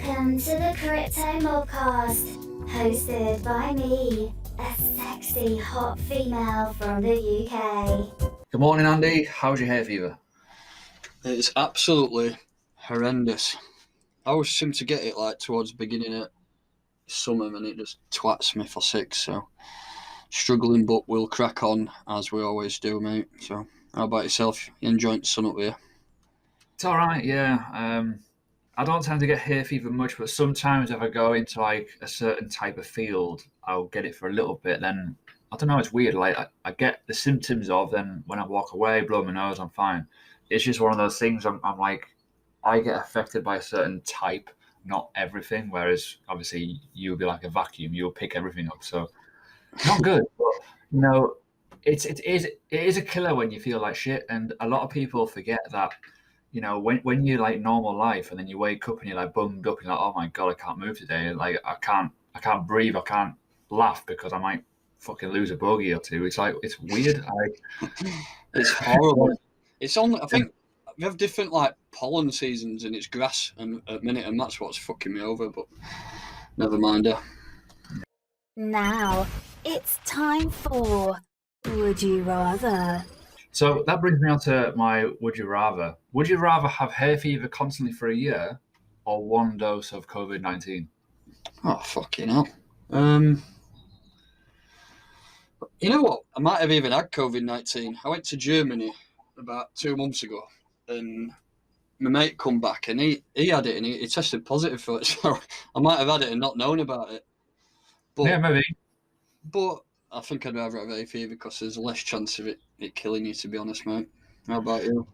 Welcome to the Crypto Mobcast, hosted by me, a sexy hot female from the UK. Good morning, Andy. How's your hair fever? It's absolutely horrendous. I always seem to get it like towards the beginning of summer and it just twats me for 6, so struggling, but we'll crack on as we always do, mate. So how about yourself? You enjoying the sun up here? It's all right, yeah. I don't tend to get hair fever much, but sometimes if I go into like a certain type of field, I'll get it for a little bit. Then I don't know, it's weird. Like I get the symptoms of, then when I walk away, blow my nose, I'm fine. It's just one of those things. I'm like, I get affected by a certain type, not everything. Whereas obviously you'll be like a vacuum, you'll pick everything up. So not good, but you know, it is a killer when you feel like shit, and a lot of people forget that. You know, when you're like normal life, and then you wake up and you're like bummed up, and you're like, oh my god, I can't move today. Like I can't breathe, I can't laugh because I might fucking lose a bogey or two. It's like it's weird. It's horrible. It's only I think we have different like pollen seasons and it's grass and at minute, and that's what's fucking me over. But never mind. Now, it's time for Would You Rather? So that brings me on to my would you rather. Would you rather have hair fever constantly for a year, or one dose of COVID-19? Oh fucking hell. You know what? I might have even had COVID-19. I went to Germany about 2 months ago, and my mate come back, and he had it, and he tested positive for it. So I might have had it and not known about it. But, Yeah, maybe. But I think I'd rather have hay fever because there's less chance of it killing you, to be honest, mate. How about you?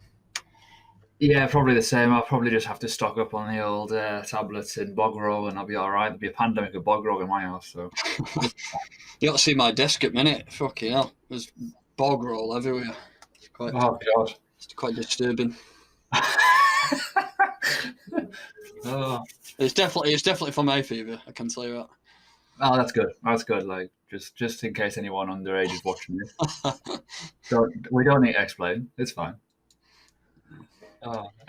Yeah, probably the same. I'll probably just have to stock up on the old tablets in bog roll, and I'll be all right. There'll be a pandemic of bog roll in my house, so. You ought to see my desk at minute. Fucking hell. There's bog roll everywhere. Oh god. It's quite disturbing. Oh. It's definitely for hay fever, I can tell you that. Oh, that's good. That's good. Like just in case anyone underage is watching this. We don't need to explain. It's fine.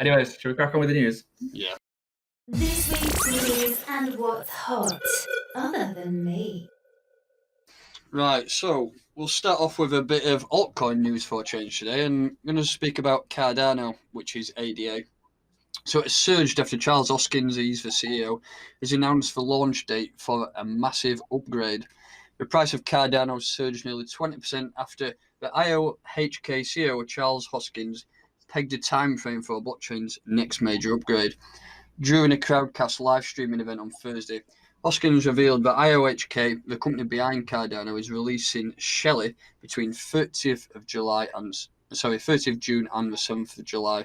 Anyways, should we crack on with the news? Yeah. This week's news and what's hot, other than me. Right, so we'll start off with a bit of altcoin news for a change today, and I'm going to speak about Cardano, which is ADA. So it surged after Charles Hoskinson, the CEO, has announced the launch date for a massive upgrade. The price of Cardano surged nearly 20% after the IOHK CEO Charles Hoskinson pegged a time frame for blockchain's next major upgrade. During a crowdcast live streaming event on Thursday, Hoskinson revealed that IOHK, the company behind Cardano, is releasing Shelley between 30th of June and the 7th of July.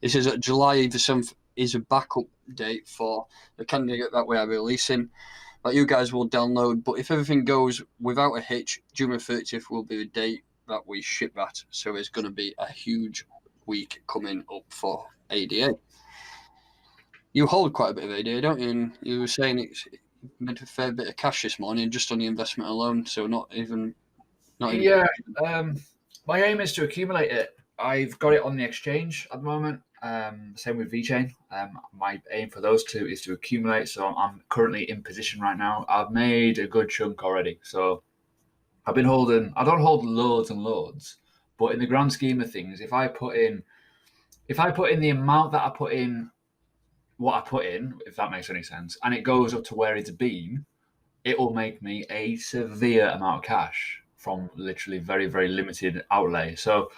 He says that July the 7th is a backup date for the candidate that we are releasing that you guys will download. But if everything goes without a hitch, June the 30th will be the date that we ship that. So it's going to be a huge week coming up for ADA. You hold quite a bit of ADA, don't you? And you were saying it's made a fair bit of cash this morning just on the investment alone. So not even. Yeah. My aim is to accumulate it. I've got it on the exchange at the moment. Same with VeChain. My aim for those two is to accumulate. So I'm currently in position right now. I've made a good chunk already. So I've been holding. I don't hold loads and loads, but in the grand scheme of things, if I put in the amount that I put in, what I put in, if that makes any sense, and it goes up to where it's been, it will make me a severe amount of cash from literally very, very limited outlay. So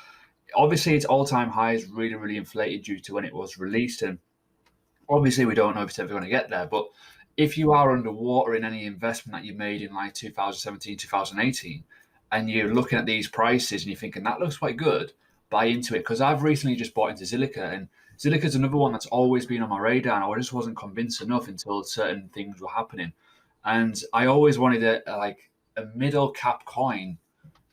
obviously its all-time high is really, really inflated due to when it was released, and obviously we don't know if it's ever going to get there. But if you are underwater in any investment that you made in like 2017, 2018, and you're looking at these prices and you're thinking that looks quite good, buy into it. Because I've recently just bought into Zilliqa, and Zilliqa's another one that's always been on my radar, and I just wasn't convinced enough until certain things were happening. And I always wanted a middle cap coin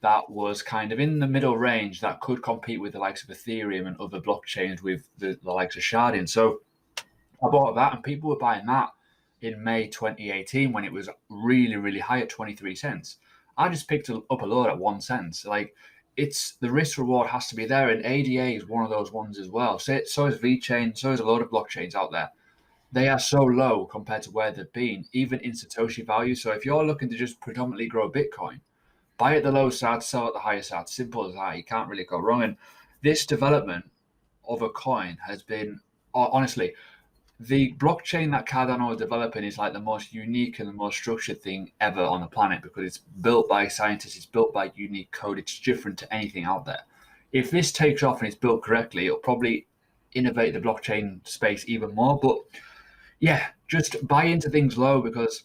that was kind of in the middle range that could compete with the likes of Ethereum and other blockchains with the likes of sharding. So I bought that, and people were buying that in May 2018 when it was really, really high at 23 cents. I just picked up a load at 1 cent. Like, it's the risk reward has to be there, and ADA is one of those ones as well. So is VeChain, so is a load of blockchains out there. they are so low compared to where they've been, even in Satoshi value. So if you're looking to just predominantly grow Bitcoin, buy at the low side, sell at the higher side. Simple as that. You can't really go wrong. And this development of a coin has been, honestly, the blockchain that Cardano is developing is like the most unique and the most structured thing ever on the planet because it's built by scientists, it's built by unique code, it's different to anything out there. If this takes off and it's built correctly, it'll probably innovate the blockchain space even more. But yeah, just buy into things low because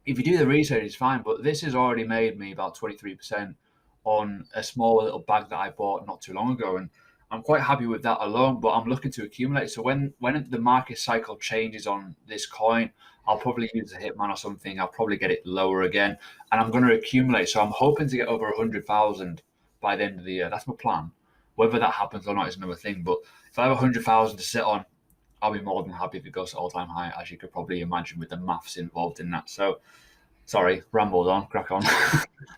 if you do the research, it's fine. But this has already made me about 23% on a small little bag that I bought not too long ago, and I'm quite happy with that alone. But I'm looking to accumulate. So when the market cycle changes on this coin, I'll probably use a Hitman or something. I'll probably get it lower again, and I'm going to accumulate. So I'm hoping to get over 100,000 by the end of the year. That's my plan. Whether that happens or not is another thing. But if I have 100,000 to sit on, I'll be more than happy if it goes to all-time high, as you could probably imagine with the maths involved in that. So, sorry, rambled on, crack on.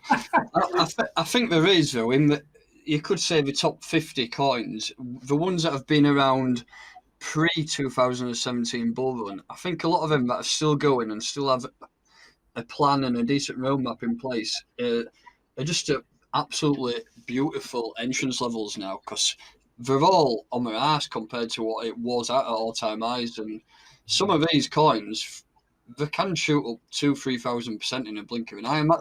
I think there is, though, in that you could say the top 50 coins, the ones that have been around pre-2017 bull run, I think a lot of them that are still going and still have a plan and a decent roadmap in place are just absolutely beautiful entrance levels now because they're all on their ass compared to what it was at all-time highs. And some of these coins, they can shoot up 2,000-3,000% in a blink of an eye. And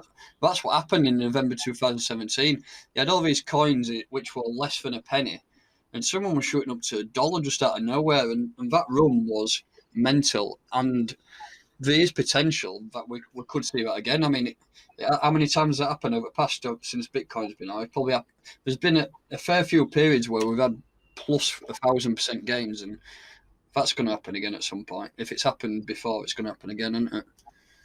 that's what happened in November 2017. You had all these coins which were less than a penny, and someone was shooting up to $1 just out of nowhere. And that run was mental. And there is potential that we could see that again. I mean, how many times that happened over the past since Bitcoin's been out? There's been a fair few periods where we've had plus 1,000% gains, and that's going to happen again at some point. If it's happened before, it's going to happen again, isn't it?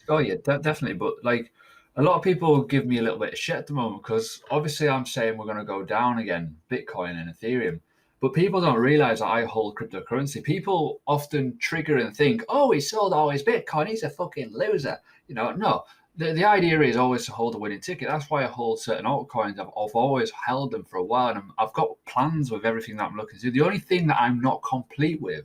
Oh yeah, definitely. But like a lot of people give me a little bit of shit at the moment because obviously I'm saying we're going to go down again, Bitcoin and Ethereum. But people don't realize that I hold cryptocurrency. People often trigger and think, "Oh, he sold all his Bitcoin. He's a fucking loser." No. The idea is always to hold a winning ticket. That's why I hold certain altcoins. I've always held them for a while, and I've got plans with everything that I'm looking to do. The only thing that I'm not complete with,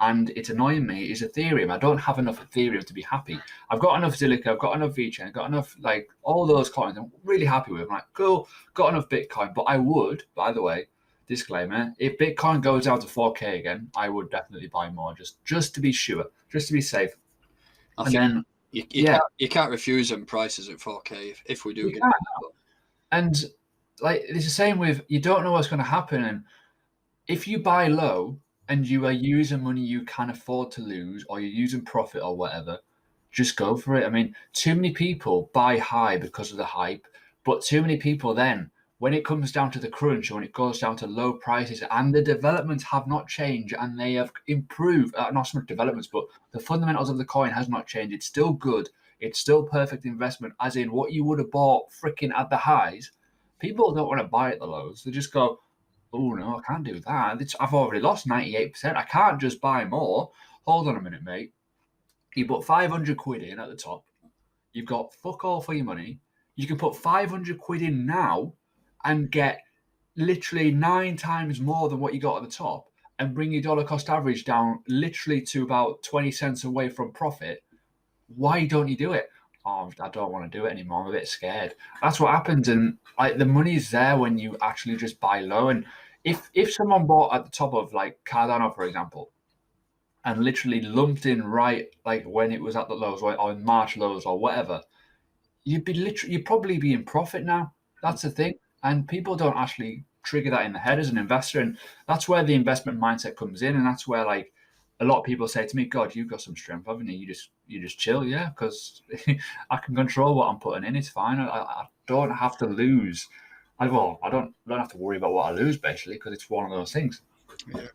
and it's annoying me, is Ethereum. I don't have enough Ethereum to be happy. I've got enough Zilliqa, I've got enough VeChain, I've got enough, like, all those coins I'm really happy with. I'm like, cool, got enough Bitcoin. But I would, by the way, disclaimer, if Bitcoin goes down to 4K again, I would definitely buy more, just to be sure, just to be safe. I think you can't refuse them prices at 4K if we do get it. And like it's the same with, you don't know what's going to happen. And if you buy low and you are using money you can afford to lose, or you're using profit or whatever, just go for it. I mean, too many people buy high because of the hype, but too many people then, when it comes down to the crunch, or when it goes down to low prices and the developments have not changed and they have improved, not so much developments, but the fundamentals of the coin has not changed. It's still good. It's still perfect investment, as in what you would have bought freaking at the highs. People don't want to buy at the lows. They just go, oh no, I can't do that. I've already lost 98%. I can't just buy more. Hold on a minute, mate. You put 500 quid in at the top. You've got fuck all for your money. You can put 500 quid in now and get literally 9 times more than what you got at the top, and bring your dollar cost average down literally to about 20 cents away from profit. Why don't you do it? Oh, I don't want to do it anymore. I'm a bit scared. That's what happens. And like the money's there when you actually just buy low. And if someone bought at the top of like Cardano, for example, and literally lumped in right like when it was at the lows, or in March lows or whatever, you'd probably be in profit now. That's the thing. And people don't actually trigger that in the head as an investor. And that's where the investment mindset comes in. And that's where like a lot of people say to me, God, you've got some strength, haven't you? You just chill, yeah, because I can control what I'm putting in. It's fine. I don't have to lose. I don't have to worry about what I lose, basically, because it's one of those things. Yeah.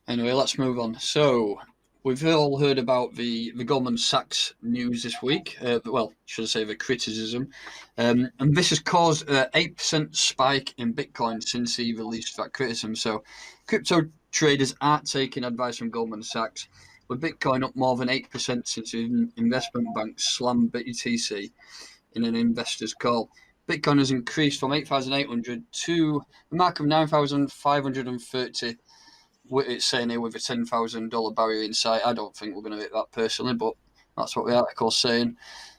Anyway, let's move on. So we've all heard about the Goldman Sachs news this week. Well, should I say the criticism. And this has caused an 8% spike in Bitcoin since he released that criticism. So crypto traders aren't taking advice from Goldman Sachs, with Bitcoin up more than 8% since the investment bank slammed BTC in an investor's call. Bitcoin has increased from 8,800 to a mark of 9,530 it's saying here with a $10,000 barrier in sight. I don't think we're going to hit that personally, but that's what the article's saying.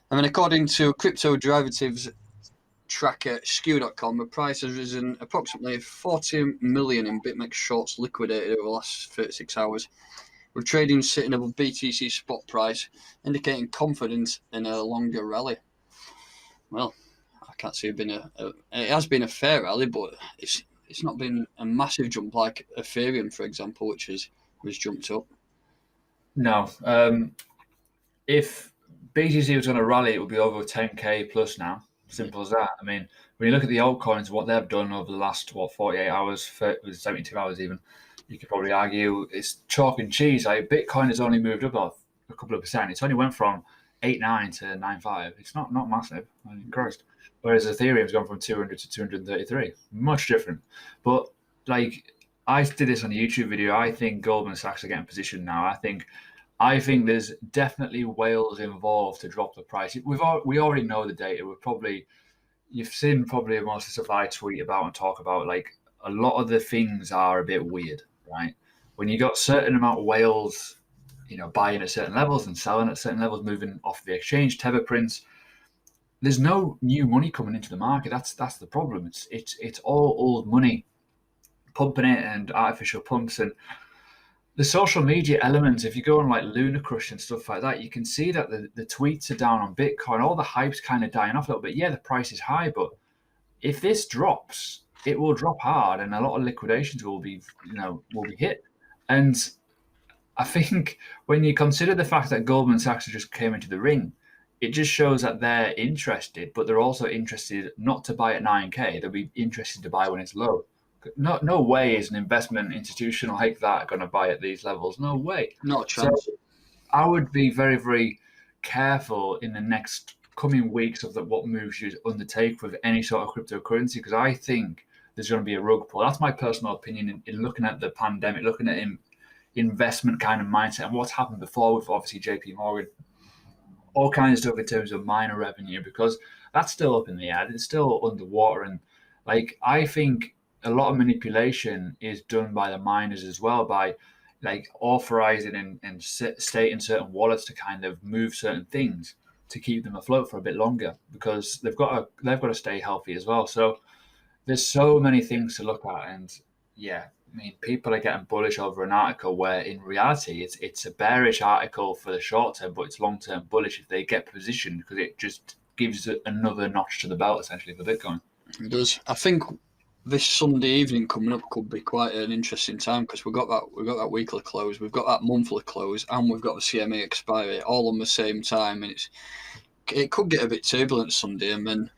And then according to crypto derivatives tracker skew.com, the price has risen approximately 40 million in BitMEX shorts liquidated over the last 36 hours, with trading sitting above BTC spot price, indicating confidence in a longer rally. Well, I can't see it being it has been a fair rally, but it's not been a massive jump like Ethereum, for example, which was jumped up. No. If BTC was going to rally, it would be over 10k plus now. Simple as that. I mean, when you look at the altcoins, what they've done over the last 48 hours, 72 hours even, you could probably argue it's chalk and cheese. Like Bitcoin has only moved up a couple of percent. It's only went from 8.9 to 9.5. It's not massive. I mean, Christ. Whereas Ethereum's gone from 200 to 233. Much different. But like I did this on a YouTube video. I think Goldman Sachs are getting positioned now. I think there's definitely whales involved to drop the price. We already know the data. You've seen probably most of the stuff I tweet about and talk about. Like a lot of the things are a bit weird, right? When you got certain amount of whales, buying at certain levels and selling at certain levels, moving off the exchange, tether prints. There's no new money coming into the market. That's the problem. It's all old money, pumping it and artificial pumps and the social media elements. If you go on like Lunar Crush and stuff like that, you can see that the tweets are down on Bitcoin. All the hype's kind of dying off a little bit. Yeah, the price is high, but if this drops, it will drop hard, and a lot of liquidations will be hit. And I think when you consider the fact that Goldman Sachs just came into the ring, it just shows that they're interested, but they're also interested not to buy at 9k. They'll be interested to buy when it's low. No way is an investment institution like that going to buy at these levels. No way. Not a chance. So I would be very, very careful in the next coming weeks of what moves you undertake with any sort of cryptocurrency, because I think there's going to be a rug pull. That's my personal opinion in looking at the pandemic, looking at investment kind of mindset and what's happened before with obviously JP Morgan, all kinds of stuff in terms of miner revenue, because that's still up in the air. It's still underwater. And like, I think a lot of manipulation is done by the miners as well, by like authorizing and stating certain wallets to kind of move certain things to keep them afloat for a bit longer, because they've got to stay healthy as well. So there's so many things to look at, and yeah, I mean, people are getting bullish over an article where in reality it's a bearish article for the short term, but it's long term bullish if they get positioned, because it just gives another notch to the belt essentially for Bitcoin. It does. I think this Sunday evening coming up could be quite an interesting time, because we've got that weekly close, we've got that monthly close, and we've got the CME expiry all on the same time, and it could get a bit turbulent Sunday, and then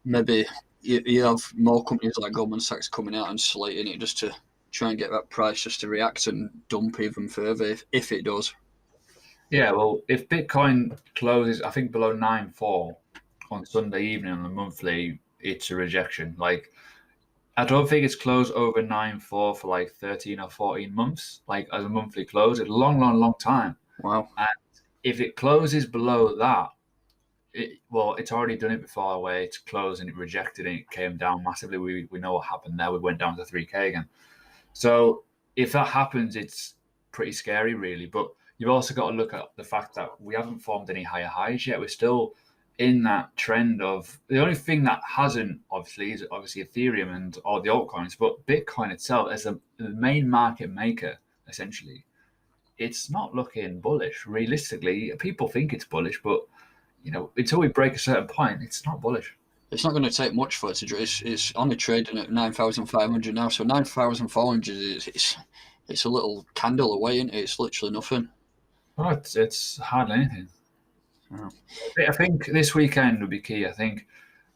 maybe you have more companies like Goldman Sachs coming out and slating it just to try and get that price just to react and dump even further if it does. Yeah, well, if Bitcoin closes, I think below 9.4 on Sunday evening on the monthly, it's a rejection. Like, I don't think it's closed over 9.4 for like 13 or 14 months, like as a monthly close. It's a long, long, long time. Wow. And if it closes below that, it's already done it before where it's closed and it rejected and it came down massively. We know what happened there. We went down to 3K again. So if that happens, it's pretty scary, really. But you've also got to look at the fact that we haven't formed any higher highs yet. We're still in that trend of the only thing that hasn't obviously is Ethereum and all the altcoins, but Bitcoin itself as the main market maker, essentially, it's not looking bullish. Realistically, people think it's bullish, but until we break a certain point, it's not bullish. It's not going to take much for it to. It's only trading at 9,500 now, so 9,400 it's a little candle away, isn't it? It's literally nothing. Oh, it's hardly anything. Oh. I think this weekend will be key. I think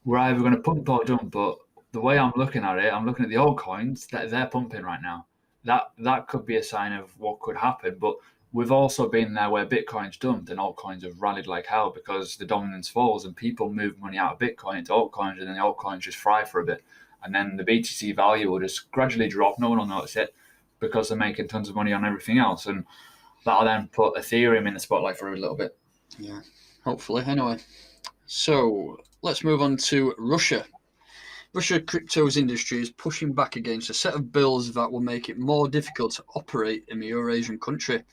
we're either going to pump or dump, but the way I'm looking at it, I'm looking at the altcoins that they're pumping right now. That could be a sign of what could happen, but we've also been there where Bitcoin's dumped and altcoins have rallied like hell because the dominance falls and people move money out of Bitcoin into altcoins, and then the altcoins just fry for a bit. And then the BTC value will just gradually drop. No one will notice it because they're making tons of money on everything else. And that'll then put Ethereum in the spotlight for a little bit. Yeah, hopefully. Anyway, so let's move on to Russia. Russia crypto's industry is pushing back against a set of bills that will make it more difficult to operate in the Eurasian country.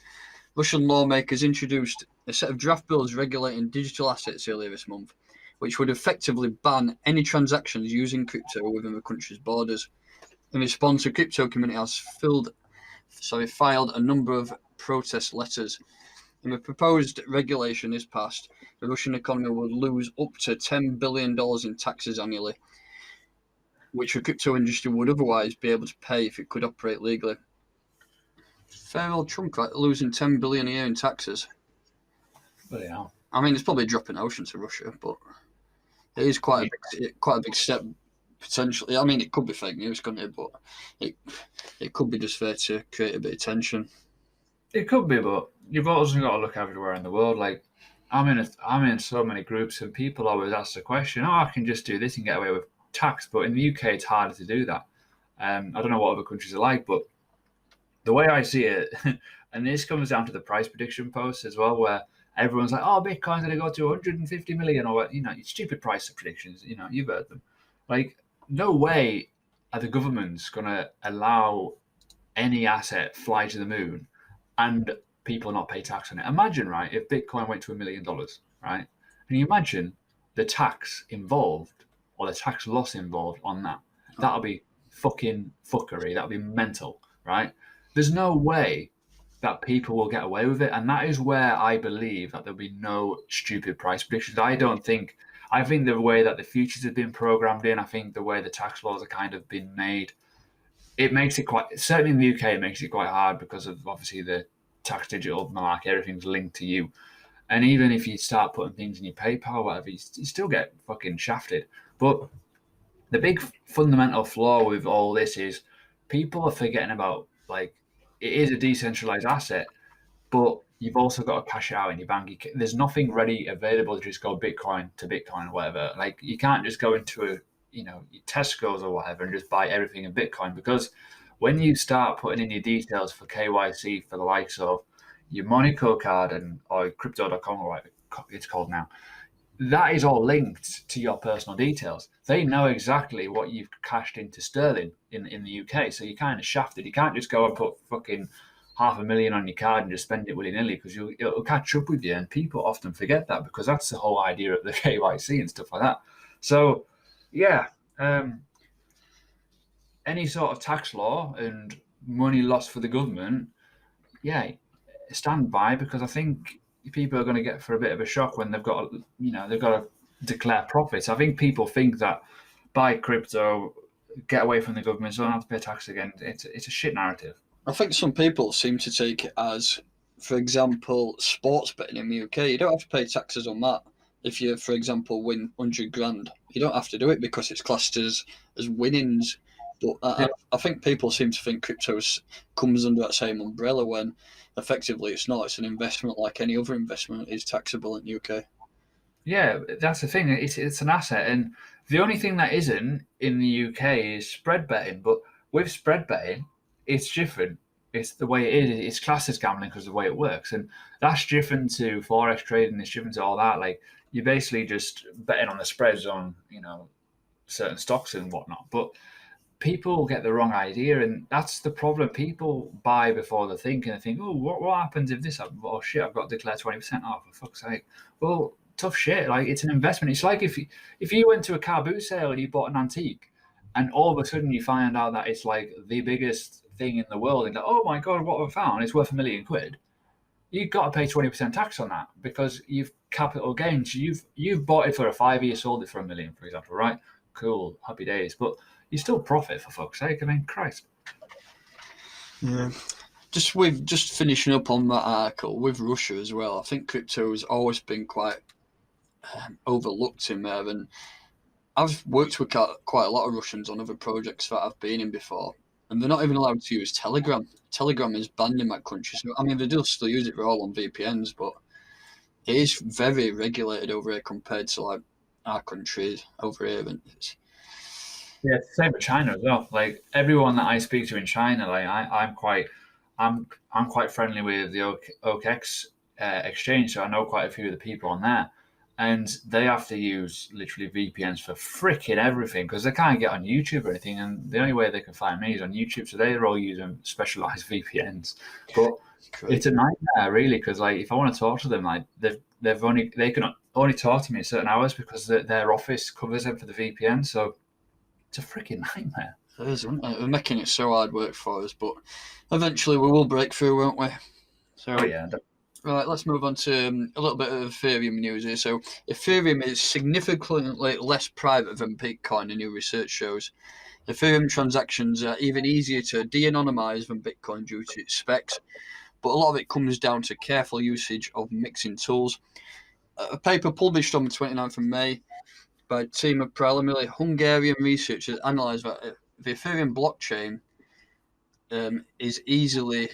Russian lawmakers introduced a set of draft bills regulating digital assets earlier this month, which would effectively ban any transactions using crypto within the country's borders. In response, the crypto community has filed a number of protest letters. If the proposed regulation is passed, the Russian economy would lose up to $10 billion in taxes annually, which the crypto industry would otherwise be able to pay if it could operate legally. Fair old chunk, right? Losing $10 billion a year in taxes. But yeah, I mean, it's probably a drop in the ocean to Russia, but it is quite a big step potentially. I mean, it could be fake news, couldn't it? But it could be just there to create a bit of tension. it could be, but you've also got to look everywhere in the world. Like, I'm in so many groups, and people always ask the question, "Oh, I can just do this and get away with tax." But in the UK, it's harder to do that. I don't know what other countries are like, but the way I see it, and this comes down to the price prediction posts as well, where everyone's like, "Oh, Bitcoin's going to go to 150 million," or stupid price predictions. You've heard them. Like, no way are the governments going to allow any asset fly to the moon and people not pay tax on it. Imagine, right, if Bitcoin went to $1 million, right? Can you imagine the tax involved or the tax loss involved on that? That'll be fucking fuckery. That'll be mental, right? There's no way that people will get away with it. And that is where I believe that there'll be no stupid price predictions. I think the way that the futures have been programmed in, I think the way the tax laws are kind of been made, it makes it quite, certainly in the UK, it makes it quite hard because of obviously the tax digital malarkey, everything's linked to you. And even if you start putting things in your PayPal or whatever, you still get fucking shafted. But the big fundamental flaw with all this is people are forgetting about, like, it is a decentralized asset, but you've also got to cash it out in your bank. There's nothing ready available to just go Bitcoin to Bitcoin or whatever. Like, you can't just go into Tesco's or whatever and just buy everything in Bitcoin, because when you start putting in your details for KYC for the likes of your Monaco card or crypto.com or whatever it's called now, that is all linked to your personal details. They know exactly what you've cashed into sterling in the UK. So you're kind of shafted. You can't just go and put fucking 500,000 on your card and just spend it willy-nilly, because it'll catch up with you. And people often forget that, because that's the whole idea of the KYC and stuff like that. So, yeah, any sort of tax law and money lost for the government, yeah, stand by, because I think people are going to get for a bit of a shock when they've got to declare profits. I think people think that buy crypto, get away from the government, so don't have to pay tax again. It's a shit narrative. I think some people seem to take it as, for example, sports betting in the UK. You don't have to pay taxes on that. If you, for example, win 100 grand, you don't have to do it because it's classed as winnings. But I think people seem to think crypto comes under that same umbrella when effectively it's not. It's an investment like any other investment is taxable in the UK. Yeah, that's the thing. It's an asset, and the only thing that isn't in the UK is spread betting. But with spread betting, it's different. It's the way it is. It's classed as gambling because of the way it works, and that's different to forex trading. It's different to all that. Like, you're basically just betting on the spreads on certain stocks and whatnot. But people get the wrong idea, and that's the problem. People buy before they think, and they think, "Oh, what happens if this happens? Oh shit, I've got to declare 20%. Oh, for fuck's sake!" Well, tough shit. Like, it's an investment. It's like if you went to a car boot sale and you bought an antique, and all of a sudden you find out that it's like the biggest thing in the world, and go, "Oh my god, what have I found? It's worth £1,000,000." You've got to pay 20% tax on that, because you've capital gains. You've bought it for a 5 year, sold it for £1,000,000, for example, right? Cool, happy days. But you still profit, for fuck's sake. I mean, Christ. Yeah. Just finishing up on that article with Russia as well. I think crypto has always been quite overlooked in there, and I've worked with quite a lot of Russians on other projects that I've been in before, and they're not even allowed to use Telegram. Telegram is banned in that country. So I mean, they do still use it. They're all on VPNs, but it is very regulated over here compared to like our country over here. And Yeah, it's the same with China as well. Like, everyone that I speak to in China, like I'm quite friendly with the OKX exchange, so I know quite a few of the people on there. and they have to use literally VPNs for freaking everything because they can't get on YouTube or anything. And the only way they can find me is on YouTube. So they're all using specialized VPNs. But it's a nightmare, really, because like if I want to talk to them, like they can only talk to me at certain hours because their office covers them for the VPN. So it's a freaking nightmare. It is, isn't it? They're making it so hard work for us, but eventually we will break through, won't we? So, Oh yeah. right, let's move on to a little bit of Ethereum news here. So, Ethereum is significantly less private than Bitcoin, a new research shows. Ethereum transactions are even easier to de-anonymize than Bitcoin due to its specs, but a lot of it comes down to careful usage of mixing tools. A paper published on the 29th of May by a team of preliminary Hungarian researchers analysed that the Ethereum blockchain is easily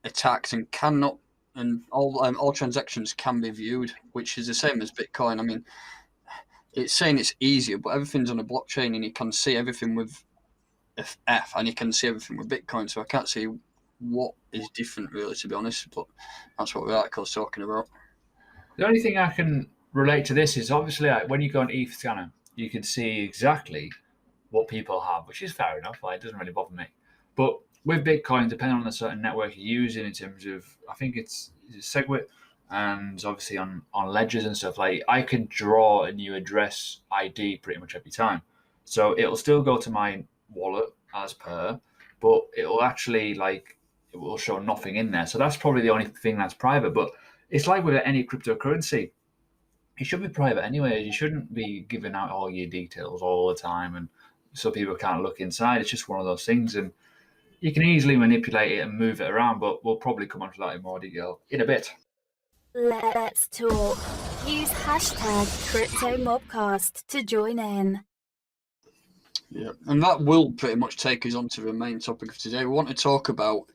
attacked and cannot, and all transactions can be viewed, which is the same as Bitcoin. I mean, it's saying it's easier, but everything's on a blockchain, and you can see everything with F, and you can see everything with Bitcoin. So I can't see what is different, really, to be honest. But that's what the article's talking about. The only thing I can relate to this is obviously like, when you go on ETH Scanner, you can see exactly what people have, which is fair enough. Like, it doesn't really bother me. But with Bitcoin, depending on the certain network you're using, in terms of, I think it's SegWit, and obviously on ledgers and stuff, like I can draw a new address ID pretty much every time. So it'll still go to my wallet as per, but it'll actually like it will show nothing in there. So that's probably the only thing that's private. But it's like with any cryptocurrency, it should be private anyway. You shouldn't be giving out all your details all the time, and so people can't look inside. It's just one of those things, and you can easily manipulate it and move it around. But we'll probably come on to that in more detail in a bit. Let's talk. Use hashtag Crypto Mobcast to join in. Yeah, and that will pretty much take us on to the main topic of today. We want to talk about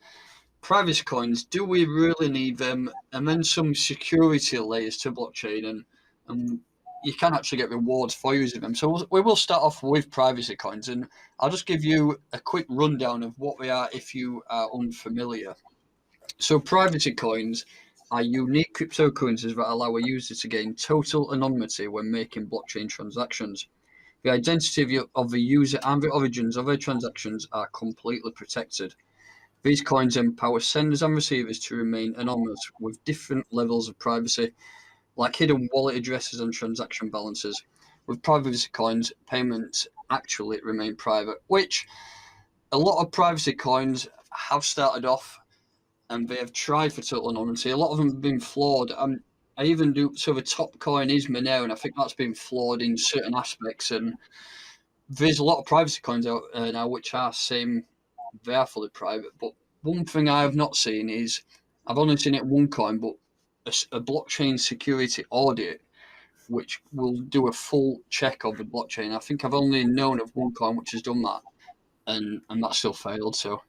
privacy coins. Do we really need them? And then some security layers to blockchain, and you can actually get rewards for using them. So we will start off with privacy coins, and I'll just give you a quick rundown of what they are if you are unfamiliar. So privacy coins are unique cryptocurrencies that allow a user to gain total anonymity when making blockchain transactions. The identity of the user and the origins of their transactions are completely protected. These coins empower senders and receivers to remain anonymous with different levels of privacy, like hidden wallet addresses and transaction balances. With privacy coins, payments actually remain private, which a lot of privacy coins have started off and they have tried for total anonymity. A lot of them have been flawed. I even do. So the top coin is Monero, and I think that's been flawed in certain aspects. And there's a lot of privacy coins out now which are saying they are fully private. But one thing I have not seen is I've only seen it one coin, but a blockchain security audit, which will do a full check of the blockchain. I think I've only known of one coin which has done that, and that still failed. So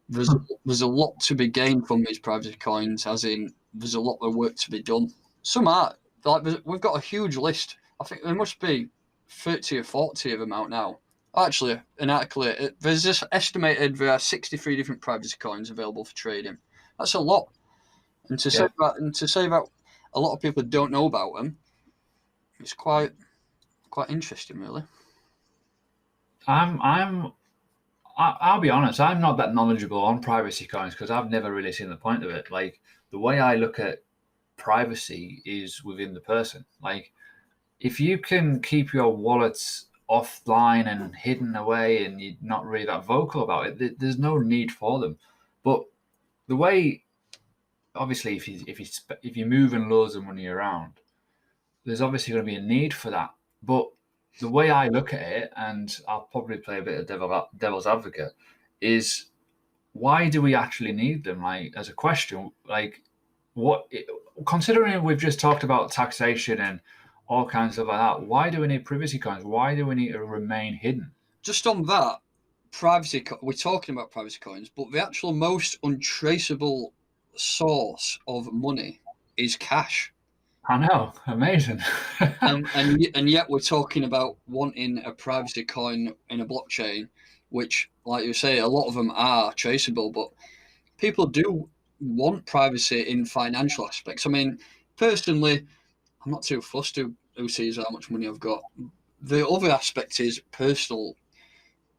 there's a lot to be gained from these privacy coins, as in there's a lot of work to be done. Some are like we've got a huge list. I think there must be 30 or 40 of them out now. Actually, an article here, there's just estimated there are 63 different privacy coins available for trading. That's a lot. And to say that a lot of people don't know about them, it's quite interesting, really. I'll be honest, I'm not that knowledgeable on privacy coins because I've never really seen the point of it. Like, the way I look at privacy is within the person. Like, if you can keep your wallets offline and hidden away and you're not really that vocal about it, there's no need for them. But the way, obviously, if you're moving loads of money around, there's obviously going to be a need for that. But the way I look at it, and I'll probably play a bit of devil's advocate, is why do we actually need them? Like, as a question, like, considering we've just talked about taxation and all kinds of stuff like that, why do we need privacy coins? Why do we need to remain hidden? Just on that, we're talking about privacy coins, but the actual most untraceable source of money is cash. I know, amazing. and yet we're talking about wanting a privacy coin in a blockchain, which, like you say, a lot of them are traceable, but people do want privacy in financial aspects. I mean, personally, I'm not too fussed who sees how much money I've got. The other aspect is personal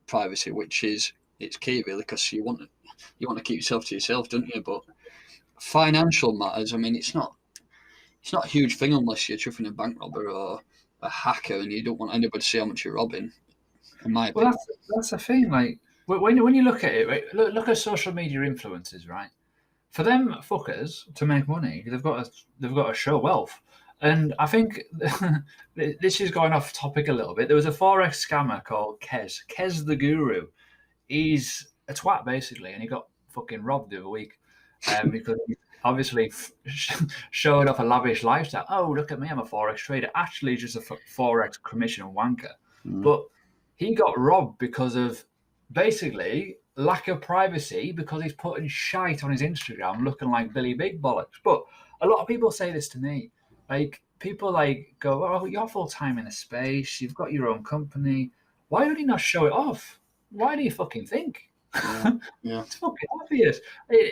privacy, which is it's key really, because you want to keep yourself to yourself, don't you? But financial matters, I mean, it's not a huge thing unless you're truffing a bank robber or a hacker, and you don't want anybody to see how much you're robbing. In my Well, opinion, that's the thing. Like when you look at it, right, look at social media influencers, right? For them fuckers to make money, they've got to show wealth. And I think this is going off topic a little bit. There was a forex scammer called Kez the Guru. He's a twat basically, and he got fucking robbed the other week because he obviously showed off a lavish lifestyle. Oh, look at me, I'm a forex trader. Actually, just a forex commission wanker. But he got robbed because of basically lack of privacy, because he's putting shite on his Instagram looking like Billy Big Bollocks. But a lot of people say this to me. Like, people like go, oh, you're full time in a space, you've got your own company. Why would he not show it off? Why do you fucking think? yeah. It's fucking obvious.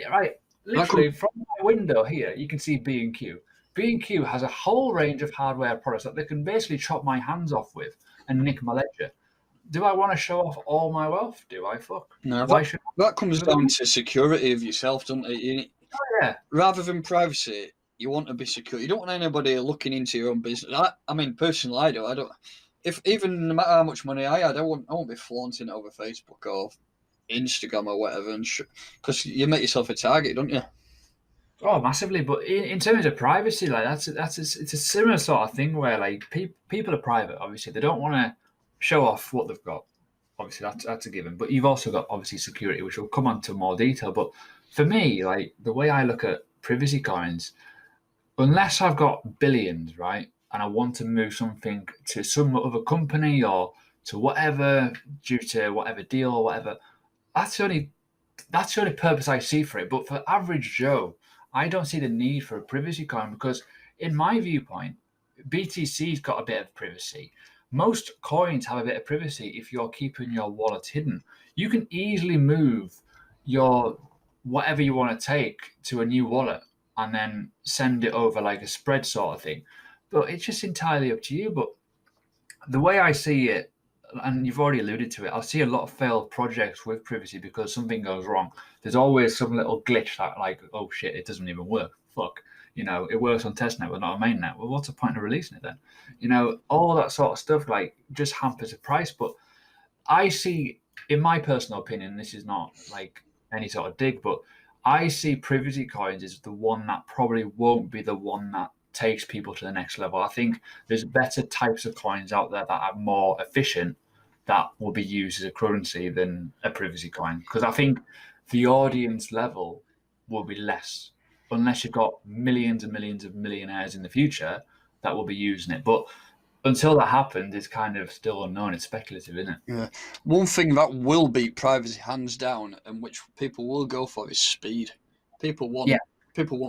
Right, literally from my window here, you can see B&Q. B&Q has a whole range of hardware products that they can basically chop my hands off with and nick my ledger. Do I want to show off all my wealth? Do I? Fuck. No, Why should that comes down to security of yourself, doesn't it? yeah. Rather than privacy, you want to be secure. You don't want anybody looking into your own business. I mean, personally, I don't. If even no matter how much money I had, I won't be flaunting it over Facebook or Instagram or whatever, and because you make yourself a target, don't you? Oh, massively. But in terms of privacy, like it's a similar sort of thing where like people are private. Obviously, they don't want to show off what they've got. Obviously, that's a given. But you've also got obviously security, which we'll come on to more detail. But for me, like the way I look at privacy coins, unless I've got billions, right, and I want to move something to some other company or to whatever due to whatever deal or whatever, that's the only purpose I see for it. But for average Joe, I don't see the need for a privacy coin because, in my viewpoint, BTC's got a bit of privacy. Most coins have a bit of privacy if you're keeping your wallet hidden. You can easily move your whatever you want to take to a new wallet and then send it over like a spread sort of thing. But it's just entirely up to you. But the way I see it, and you've already alluded to it, I see a lot of failed projects with privacy because something goes wrong. There's always some little glitch that, like, oh shit, it doesn't even work. Fuck. It works on testnet but not on mainnet. Well, what's the point of releasing it then? All that sort of stuff, like, just hampers the price. But I see, in my personal opinion, this is not like any sort of dig, but I see privacy coins as the one that probably won't be the one that takes people to the next level. I think there's better types of coins out there that are more efficient that will be used as a currency than a privacy coin, because I think the audience level will be less unless you've got millions and millions of millionaires in the future that will be using it. But until that happens, it's kind of still unknown. It's speculative, isn't it? Yeah. One thing that will beat privacy hands down, and which people will go for, is speed. People want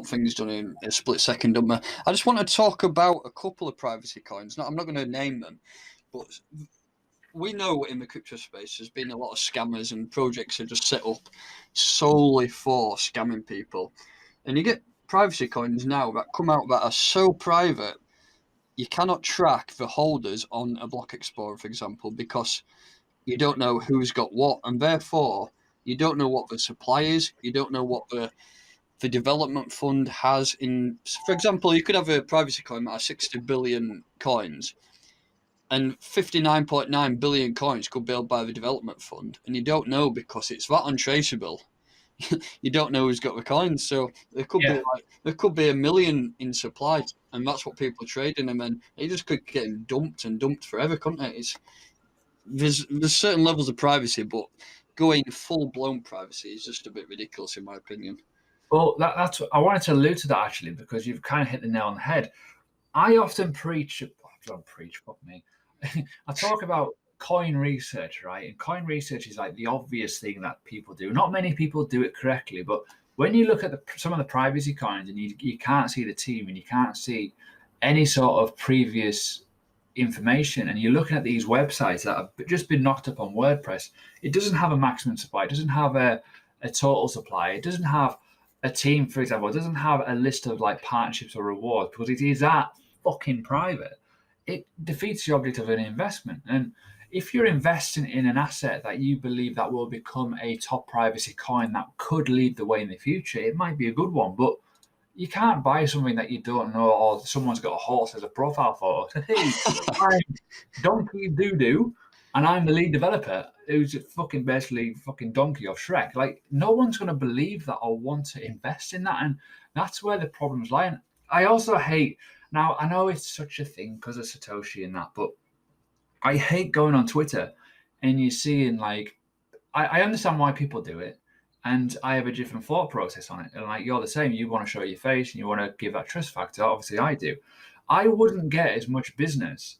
things done in a split second, don't they? I just want to talk about a couple of privacy coins. I'm not going to name them, but we know in the crypto space there's been a lot of scammers and projects are just set up solely for scamming people. And you get privacy coins now that come out that are so private, you cannot track the holders on a block explorer, for example, because you don't know who's got what, and therefore you don't know what the supply is, you don't know what the development fund has in. For example, you could have a privacy coin that has 60 billion coins, and 59.9 billion coins could be held by the development fund, and you don't know because it's that untraceable. You don't know who's got the coins, so there could be a million in supply, and that's what people are trading, and then it just could get dumped forever, couldn't it? There's certain levels of privacy, but going full blown privacy is just a bit ridiculous in my opinion. Well, that's I wanted to allude to that actually, because you've kind of hit the nail on the head. I often preach. Don't preach, fuck me. I talk about coin research, right? And coin research is like the obvious thing that people do. Not many people do it correctly, but when you look at some of the privacy coins and you can't see the team and you can't see any sort of previous information, and you're looking at these websites that have just been knocked up on WordPress, it doesn't have a maximum supply, it doesn't have a total supply, it doesn't have a team, for example, it doesn't have a list of like partnerships or rewards, because it is at fucking private, it defeats the object of an investment. And if you're investing in an asset that you believe that will become a top privacy coin that could lead the way in the future, it might be a good one. But you can't buy something that you don't know, or someone's got a horse as a profile photo. Hey, I'm Donkey Doo Doo, and I'm the lead developer who's fucking basically fucking Donkey of Shrek. Like, no one's going to believe that or want to invest in that. And that's where the problems lie. And I also hate, now, I know it's such a thing because of Satoshi and that, but I hate going on Twitter and you're seeing, like, I understand why people do it, and I have a different thought process on it. And like, you're the same. You want to show your face and you want to give that trust factor. Obviously, I do. I wouldn't get as much business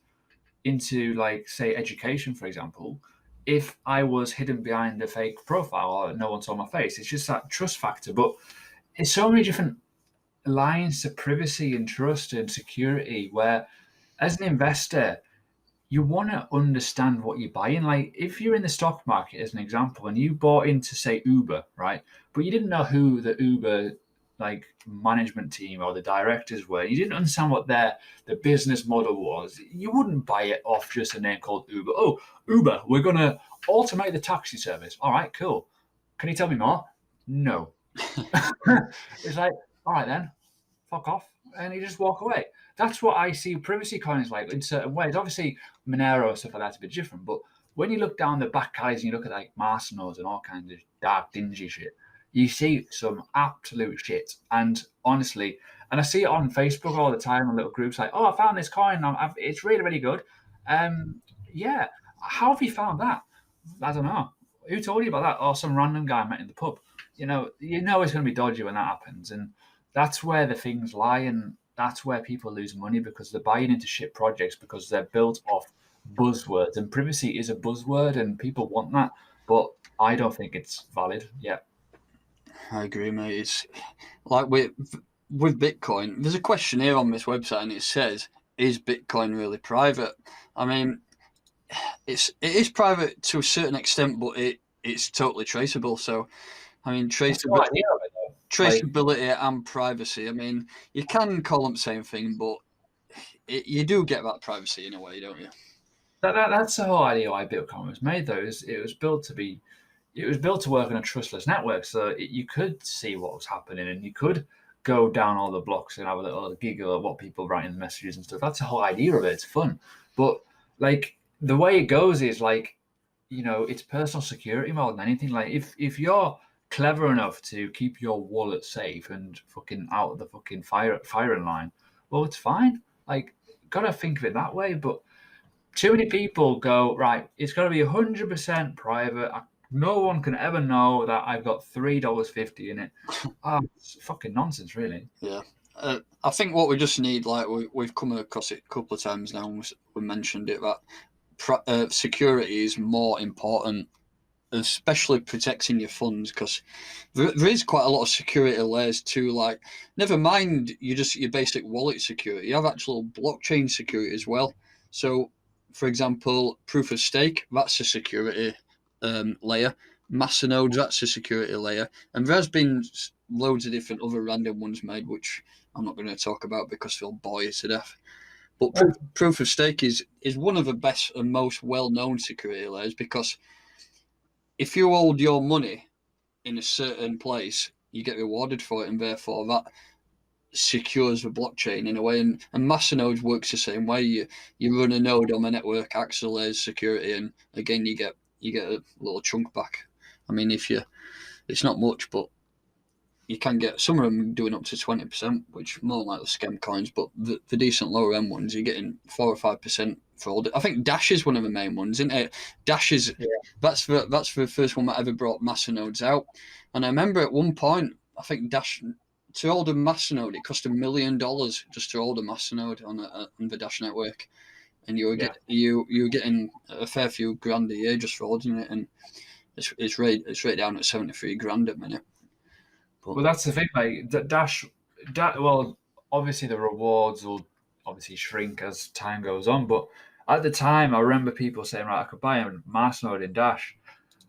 into, like, say, education, for example, if I was hidden behind a fake profile or no one saw my face. It's just that trust factor. But it's so many different lines to privacy and trust and security where, as an investor, you want to understand what you're buying. Like, if you're in the stock market, as an example, and you bought into, say, Uber, right? But you didn't know who the Uber, like, management team or the directors were. You didn't understand what the business model was. You wouldn't buy it off just a name called Uber. Oh, Uber, we're going to automate the taxi service. All right, cool. Can you tell me more? No. It's like, all right then, fuck off. And you just walk away. That's what I see privacy coins like in certain ways. Obviously, Monero and stuff like that's a bit different. But when you look down the back alleys and you look at, like, Masternodes and all kinds of dark, dingy shit, you see some absolute shit. And honestly, and I see it on Facebook all the time on little groups like, oh, I found this coin. It's really, really good. Yeah. How have you found that? I don't know. Who told you about that? Or some random guy I met in the pub. It's going to be dodgy when that happens. And that's where the things lie. And that's where people lose money, because they're buying into shit projects because they're built off buzzwords. And privacy is a buzzword and people want that. But I don't think it's valid yet. I agree, mate. It's like with Bitcoin. There's a question here on this website, and it says, "Is Bitcoin really private?" I mean, it is private to a certain extent, but it's totally traceable. So, I mean, traceability and privacy. I mean, you can call them the same thing, but you do get that privacy in a way, don't you? That's the whole idea why Bitcoin was made, though. It was built to work on a trustless network, so you could see what was happening, and you could go down all the blocks and have a little giggle at what people write in the messages and stuff. That's the whole idea of it. It's fun, but, like, the way it goes is, like, it's personal security more than anything. Like, if you're clever enough to keep your wallet safe and fucking out of the fucking firing line, well, it's fine. Like, gotta think of it that way. But too many people go, right, it's got to be 100% private. No one can ever know that I've got $3.50 in it. It's fucking nonsense, really. Yeah. I think what we just need, like we've come across it a couple of times now, and we mentioned it, that security is more important, especially protecting your funds, because there is quite a lot of security layers too. Like, never mind your basic wallet security, you have actual blockchain security as well. So, for example, proof of stake, that's a security layer. Masternodes, that's a security layer. And there's been loads of different other random ones made, which I'm not going to talk about because they'll bore you to death. But proof of stake is one of the best and most well-known security layers, because if you hold your money in a certain place, you get rewarded for it, and therefore that secures the blockchain in a way. And Masternodes works the same way. You run a node on the network, acts as security, and again you get a little chunk back. I mean, it's not much, but you can get some of them doing up to 20%, which more like the scam coins. But the decent lower end ones, you're getting 4 or 5% for all. I think Dash is one of the main ones, isn't it? Dash is that's the first one that ever brought Masternodes out. And I remember at one point, I think Dash, to hold a Masternode, it cost $1 million just to hold a Masternode on the Dash network, and you were getting a fair few grand a year just for holding it, and it's right down at 73 grand at minute. But, well, that's the thing. Like, Dash, well, obviously the rewards will obviously shrink as time goes on. But at the time, I remember people saying, right, I could buy a Masternode in Dash,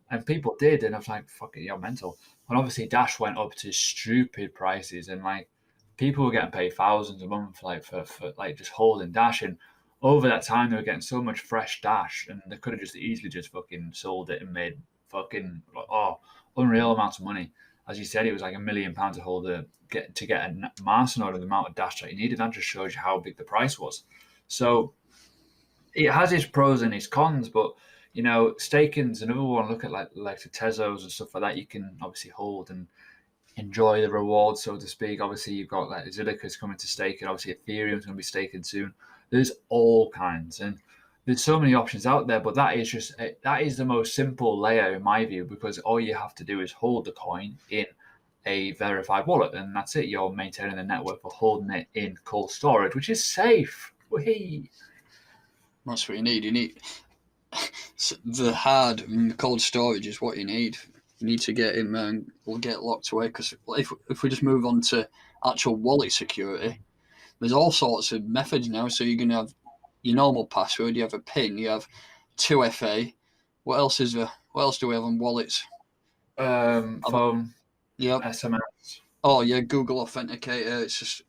and people did, and I was like, fuck it, you're mental. And obviously Dash went up to stupid prices, and, like, people were getting paid thousands a month, like for like just holding Dash, and over that time they were getting so much fresh Dash, and they could have just easily just fucking sold it and made fucking unreal amounts of money. As you said, it was like £1 million to hold get a mass node of the amount of Dash that you needed. That just shows you how big the price was. So it has its pros and its cons, but staking's another one. Look at like the Tezos and stuff like that. You can obviously hold and enjoy the reward, so to speak. Obviously, you've got like Zilliqa's coming to stake, and obviously Ethereum's going to be staking soon. There's all kinds, and there's so many options out there. But that is the most simple layer in my view, because all you have to do is hold the coin in a verified wallet, and that's it. You're maintaining the network for holding it in cold storage, which is safe. Whee! That's what you need. You need the hard and the cold storage is what you need. You need to get in there and we'll get locked away, because if we just move on to actual wallet security, there's all sorts of methods now. So you're going to have your normal password, you have a PIN, you have 2FA. What else is there? What else do we have on wallets? Phone, Yep. SMS. Oh, yeah, Google Authenticator. It's just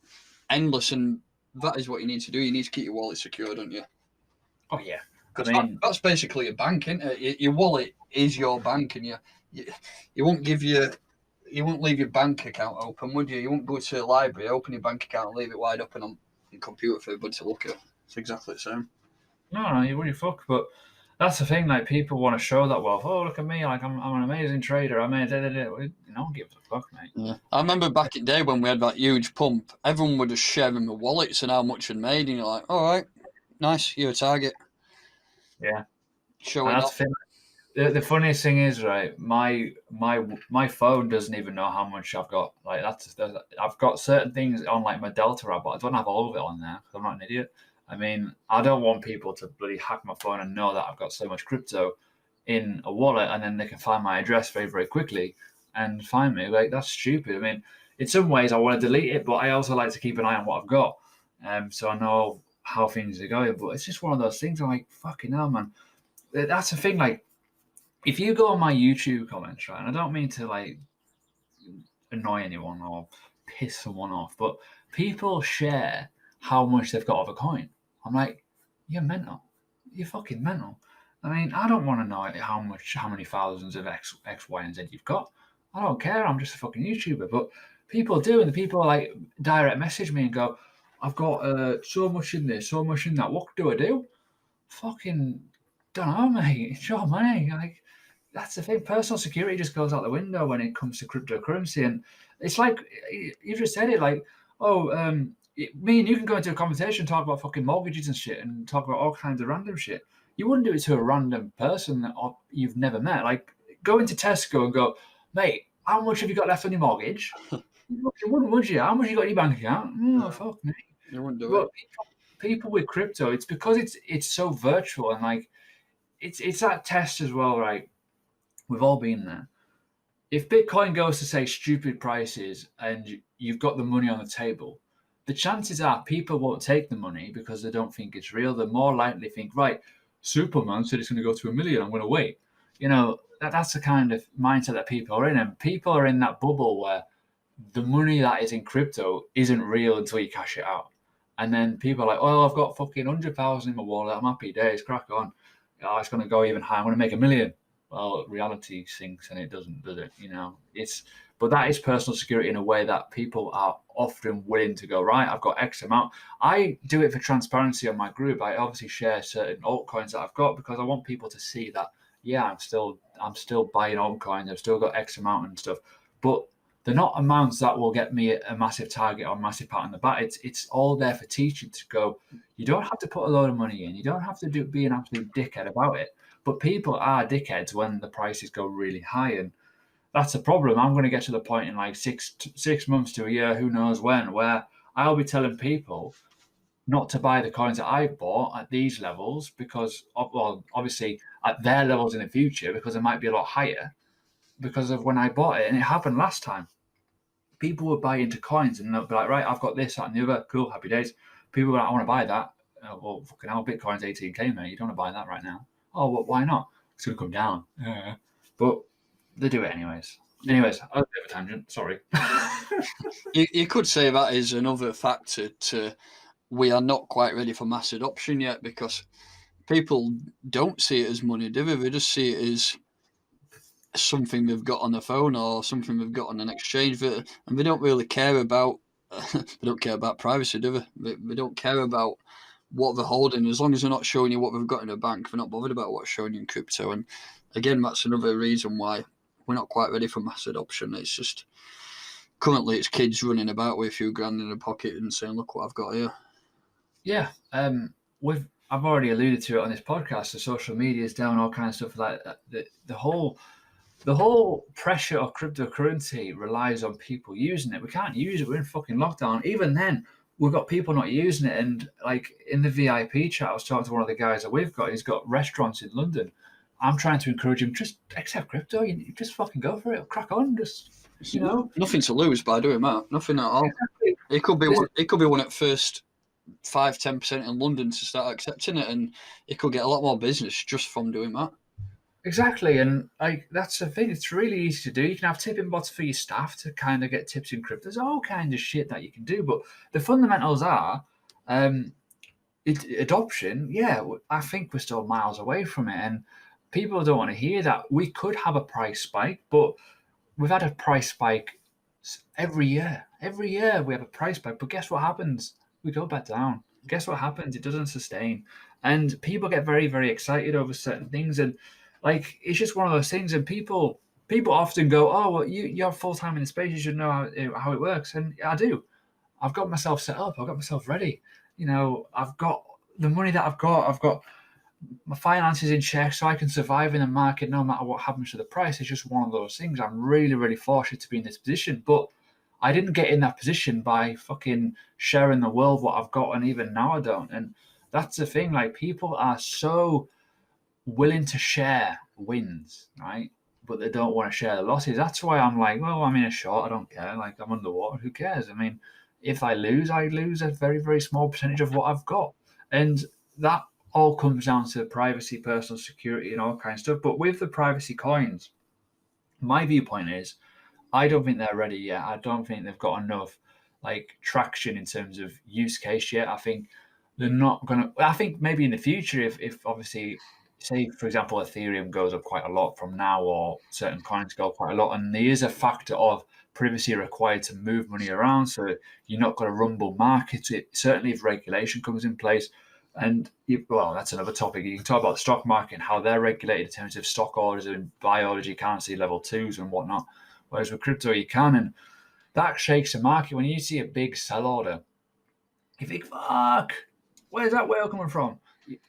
endless, and that is what you need to do. You need to keep your wallet secure, don't you? Oh yeah. Because that's basically a bank, isn't it? Your wallet is your bank, and you won't leave your bank account open, would you? You won't go to the library, open your bank account, and leave it wide open on your computer for everybody to look at. It's exactly the same. No, you really fuck. But that's the thing. Like people want to show that wealth. Oh, look at me! Like I'm an amazing trader. I made no one gives a fuck, mate. Yeah, I remember back in the day when we had that huge pump. Everyone would just share in the wallets and how much had made, and you're like, all right, nice, you're a target. Yeah, showing that's off. the thing. The funniest thing is, right? My phone doesn't even know how much I've got. Like I've got certain things on like my Delta app, but I don't have all of it on there because I'm not an idiot. I mean, I don't want people to bloody hack my phone and know that I've got so much crypto in a wallet, and then they can find my address very, very quickly and find me. Like that's stupid. I mean, in some ways, I want to delete it, but I also like to keep an eye on what I've got, so I know how things are going. But it's just one of those things. I'm like, fucking hell, man. That's the thing. Like, if you go on my YouTube comments, right, and I don't mean to like annoy anyone or piss someone off, but people share how much they've got of a coin. I'm like, you're mental. You're fucking mental. I mean, I don't want to know how many thousands of X, Y, and Z you've got. I don't care. I'm just a fucking YouTuber. But people do, and the people like direct message me and go, I've got so much in this, so much in that. What do I do? Fucking don't know, mate. It's your money. Like that's the thing. Personal security just goes out the window when it comes to cryptocurrency, and it's like you just said it. Like, me and you can go into a conversation, talk about fucking mortgages and shit, and talk about all kinds of random shit. You wouldn't do it to a random person that you've never met. Like, go into Tesco and go, mate, how much have you got left on your mortgage? You wouldn't, would you? How much you got in your bank account? Oh, fuck me. You wouldn't do But it. people with crypto, it's because it's so virtual, and like it's that test as well, right? We've all been there. If Bitcoin goes to say stupid prices and you've got the money on the table, the chances are people won't take the money because they don't think it's real. They're more likely think, right, Superman said it's going to go to 1 million. I'm going to wait. That's the kind of mindset that people are in, and people are in that bubble where the money that is in crypto isn't real until you cash it out. And then people are like, oh, I've got fucking 100,000 in my wallet. I'm happy days. Crack on. Oh, it's going to go even higher. I'm going to make 1 million. Well, reality sinks and it doesn't, does it? But that is personal security in a way that people are often willing to go, right, I've got X amount. I do it for transparency on my group. I obviously share certain altcoins that I've got because I want people to see that, yeah, I'm still buying altcoins. I've still got X amount and stuff. But they're not amounts that will get me a massive target or a massive pat on the back. It's all there for teaching to go, you don't have to put a load of money in. You don't have to be an absolute dickhead about it. But people are dickheads when the prices go really high, and that's a problem. I'm going to get to the point in like 6 months to a year, who knows when, where I'll be telling people not to buy the coins that I've bought at these levels because, well, obviously at their levels in the future because it might be a lot higher because of when I bought it. And it happened last time. People would buy into coins and they'll be like, right, I've got this, that, and the other. Cool, happy days. People were like, I want to buy that. Well, fucking hell, Bitcoin's 18K, mate. You don't want to buy that right now. Oh, well, why not? It's going to come down. Yeah. But they do it anyways. Anyways, I was a bit of a tangent. Sorry. You could say that is another factor to we are not quite ready for mass adoption yet because people don't see it as money, do they? They just see it as something they've got on their phone or something they've got on an exchange, and they don't really care about. They don't care about privacy, do they? They don't care about what they're holding as long as they're not showing you what they've got in a bank. They're not bothered about what's showing you in crypto. And again, that's another reason why we're not quite ready for mass adoption. It's just currently it's kids running about with a few grand in their pocket and saying, "Look what I've got here." Yeah. I've already alluded to it on this podcast. The social media is down, all kinds of stuff like that. The whole pressure of cryptocurrency relies on people using it. We can't use it. We're in fucking lockdown. Even then, we've got people not using it. And like in the VIP chat, I was talking to one of the guys that we've got. He's got restaurants in London. I'm trying to encourage him, just accept crypto. You just fucking go for it. Crack on. Just, Nothing to lose by doing that. Nothing at all. Exactly. It could be one. It could be one at first 5-10% in London to start accepting it, and it could get a lot more business just from doing that. Exactly, and like that's the thing. It's really easy to do. You can have tipping bots for your staff to kind of get tips in crypto. There's all kinds of shit that you can do, but the fundamentals are adoption. Yeah, I think we're still miles away from it, and people don't want to hear that. We could have a price spike, but we've had a price spike every year. Every year we have a price spike, but guess what happens? We go back down. Guess what happens? It doesn't sustain, and people get very, very excited over certain things, and like it's just one of those things. And people often go, "Oh, well, you're full time in the space. You should know how it works." And I do. I've got myself set up. I've got myself ready. I've got the money that I've got. I've got my finances in check so I can survive in the market no matter what happens to the price. It's just one of those things. I'm really, really fortunate to be in this position. But I didn't get in that position by fucking sharing the world what I've got, and even now I don't. And that's the thing. Like people are so willing to share wins, right? But they don't want to share the losses. That's why I'm like, well, I'm in a short. I don't care. Like I'm underwater. Who cares? I mean, if I lose a very, very small percentage of what I've got. And that all comes down to privacy, personal security, and all kinds of stuff. But with the privacy coins, my viewpoint is I don't think they're ready yet. I don't think they've got enough like traction in terms of use case yet. I think they're not gonna. I think maybe in the future, if obviously, say for example, Ethereum goes up quite a lot from now, or certain coins go up quite a lot, and there is a factor of privacy required to move money around, so you're not going to rumble markets. Certainly, if regulation comes in place, and well, that's another topic. You can talk about the stock market and how they're regulated in terms of stock orders and buy orders. You can't see level twos and whatnot. Whereas with crypto, you can, and that shakes the market. When you see a big sell order, you think, "Fuck, where's that whale coming from?"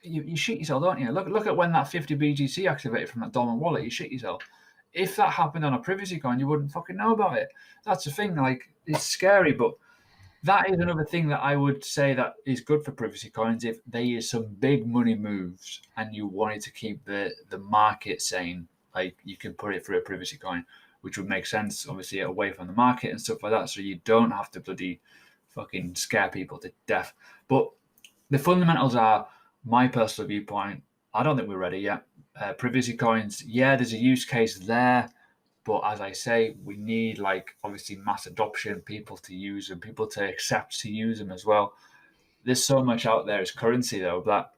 You shit yourself, don't you? Look at when that 50 BGC activated from that dormant wallet. You shit yourself. If that happened on a privacy coin, you wouldn't fucking know about it. That's the thing. Like it's scary, but that is another thing that I would say that is good for privacy coins. If there is some big money moves and you wanted to keep the market sane, like you can put it through a privacy coin, which would make sense, obviously, away from the market and stuff like that. So you don't have to bloody fucking scare people to death. But the fundamentals are my personal viewpoint. I don't think we're ready yet. Privacy coins, yeah, there's a use case there. But as I say, we need like obviously mass adoption, people to use them, people to accept to use them as well. There's so much out there as currency though that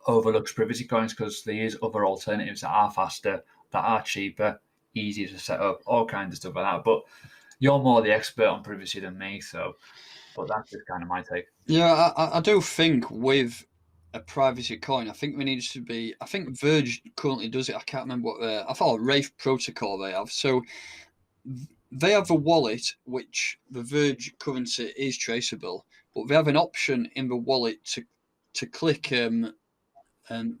overlooks privacy coins because there is other alternatives that are faster, that are cheaper, easier to set up, all kinds of stuff like that. But you're more the expert on privacy than me, so but that's just kind of my take. Yeah, I do think with a privacy coin, I think there needs to be. I think Verge currently does it. I can't remember what I thought Wraith Protocol they have. So they have a wallet which the Verge currency is traceable, but they have an option in the wallet to click and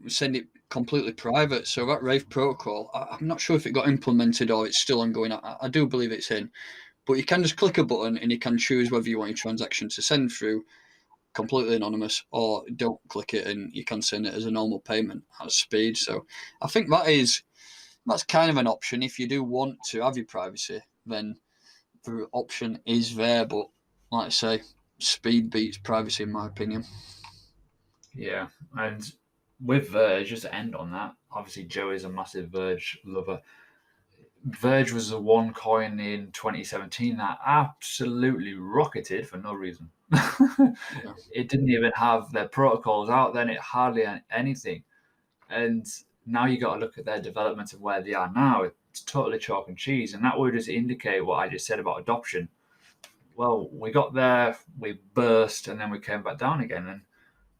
send it completely private. So that Wraith Protocol, I'm not sure if it got implemented or it's still ongoing. I do believe it's in, but you can just click a button and you can choose whether you want your transaction to send through completely anonymous or don't click it and you can send it as a normal payment at speed. So I think that's kind of an option. If you do want to have your privacy, then the option is there. But like I say, speed beats privacy in my opinion. Yeah, and with Verge, just to end on that, obviously Joe is a massive Verge lover. Verge was the one coin in 2017 that absolutely rocketed for no reason. It didn't even have their protocols out then. It hardly had anything. And now you got to look at their development and where they are now. It's totally chalk and cheese. And that would just indicate what I just said about adoption. Well, we got there, we burst, and then we came back down again. And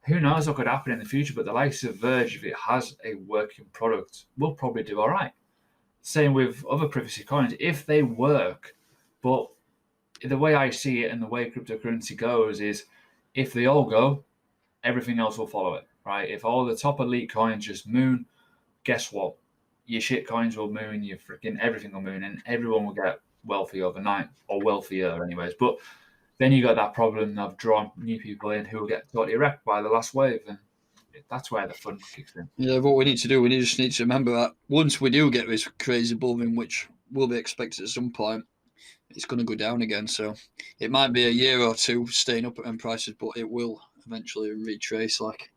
who knows what could happen in the future, but the likes of Verge, if it has a working product, will probably do all right. Same with other privacy coins, if they work. But the way I see it and the way cryptocurrency goes is if they all go, everything else will follow it, right? If all the top elite coins just moon, guess what? Your shit coins will moon, your freaking everything will moon, and everyone will get wealthy overnight, or wealthier anyways. But then you got that problem of drawing new people in who will get totally wrecked by the last wave, and that's where the fun kicks in. Yeah, what we need to do, we just need to remember that once we do get this crazy boom, which will be expected at some point, it's going to go down again. So it might be a year or two staying up at them prices, but it will eventually retrace like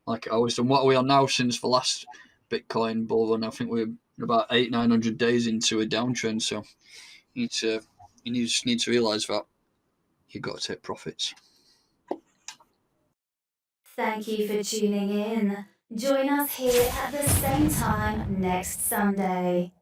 it always done. What are we on now since the last Bitcoin bull run? I think we're about 800-900 days into a downtrend. So you just need to realise that you've got to take profits. Thank you for tuning in. Join us here at the same time next Sunday.